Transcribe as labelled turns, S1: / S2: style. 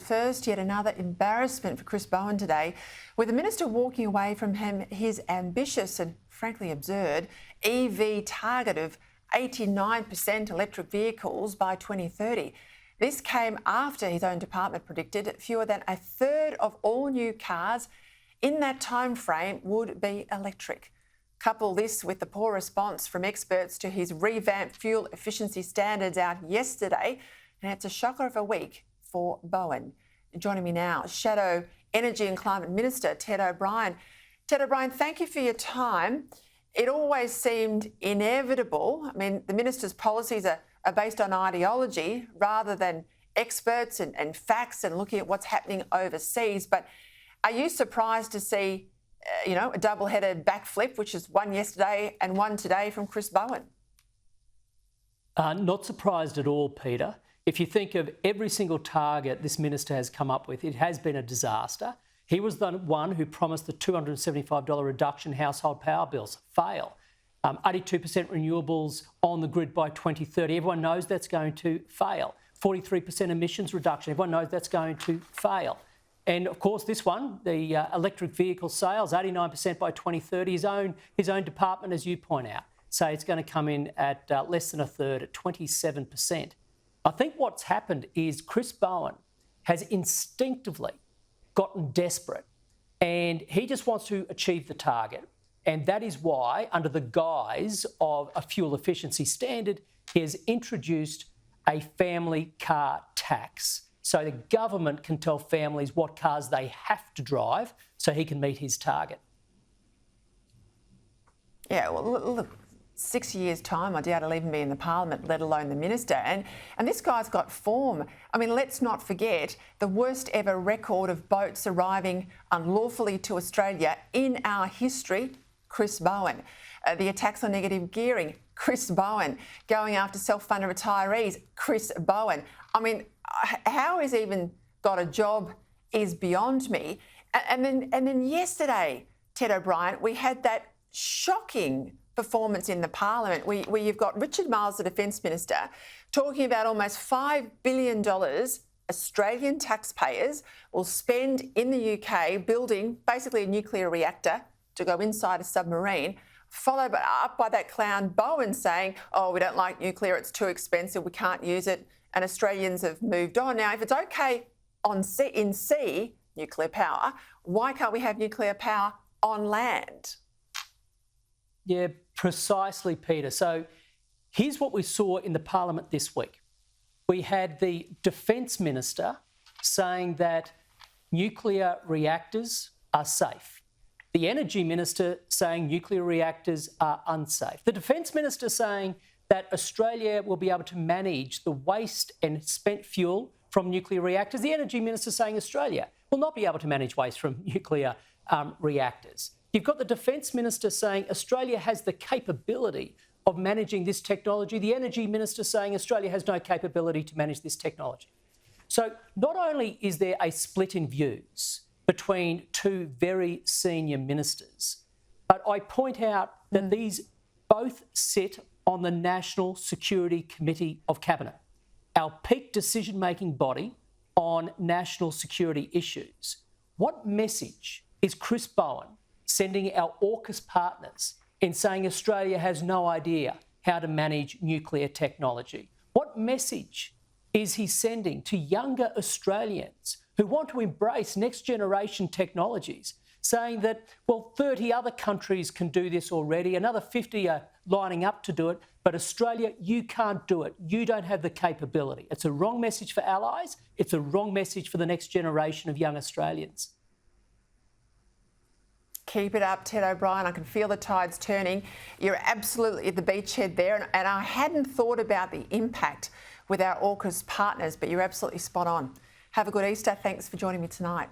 S1: first, yet another embarrassment for Chris Bowen today, with the minister walking away from his ambitious and frankly absurd EV target of 89% electric vehicles by 2030. This came after his own department predicted fewer than a third of all new cars in that time frame would be electric. Couple this with the poor response from experts to his revamped fuel efficiency standards out yesterday, and it's a shocker of a week for Bowen. Joining me now, Shadow Energy and Climate Minister Ted O'Brien. Ted O'Brien, thank you for your time. It always seemed inevitable. I mean, the minister's policies are based on ideology rather than experts and facts and looking at what's happening overseas. But are you surprised to see a double-headed backflip, which is one yesterday and one today from Chris Bowen?
S2: Not surprised at all, Peter. If you think of every single target this minister has come up with, it has been a disaster. He was the one who promised the $275 reduction in household power bills. Fail. 82% renewables on the grid by 2030. Everyone knows that's going to fail. 43% emissions reduction. Everyone knows that's going to fail. And of course, this one, the electric vehicle sales, 89% by 2030. His own department, as you point out, say it's going to come in at less than a third, at 27%. I think what's happened is Chris Bowen has instinctively gotten desperate, and he just wants to achieve the target. And that is why, under the guise of a fuel efficiency standard, he has introduced a family car tax. So the government can tell families what cars they have to drive so he can meet his target. Yeah,
S1: well, look, 6 years' time, I doubt he'll even be in the parliament, let alone the minister. And this guy's got form. I mean, let's not forget the worst ever record of boats arriving unlawfully to Australia in our history, Chris Bowen. The attacks on negative gearing, Chris Bowen. Going after self-funded retirees, Chris Bowen. I mean, how he's even got a job is beyond me. And then yesterday, Ted O'Brien, we had that shocking performance in the parliament where you've got Richard Marles, the Defence Minister, talking about almost $5 billion Australian taxpayers will spend in the UK building basically a nuclear reactor to go inside a submarine, followed up by that clown Bowen saying, oh, we don't like nuclear, it's too expensive, we can't use it, and Australians have moved on. Now, if it's okay in sea, nuclear power, why can't we have nuclear power on land?
S2: Yeah, precisely, Peter. So here's what we saw in the parliament this week. We had the Defence Minister saying that nuclear reactors are safe. The Energy Minister saying nuclear reactors are unsafe. The Defence Minister saying that Australia will be able to manage the waste and spent fuel from nuclear reactors. The Energy Minister saying Australia will not be able to manage waste from nuclear reactors. You've got the Defence Minister saying Australia has the capability of managing this technology. The Energy Minister saying Australia has no capability to manage this technology. So not only is there a split in views between two very senior ministers, but I point out that these both sit on the National Security Committee of Cabinet, our peak decision-making body on national security issues. What message is Chris Bowen sending our AUKUS partners in saying Australia has no idea how to manage nuclear technology? What message is he sending to younger Australians who want to embrace next-generation technologies, saying that, well, 30 other countries can do this already, another 50 are lining up to do it, but Australia, you can't do it. You don't have the capability. It's a wrong message for allies. It's a wrong message for the next generation of young Australians.
S1: Keep it up, Ted O'Brien. I can feel the tides turning. You're absolutely at the beachhead there, and I hadn't thought about the impact with our AUKUS partners, but you're absolutely spot on. Have a good Easter. Thanks for joining me tonight.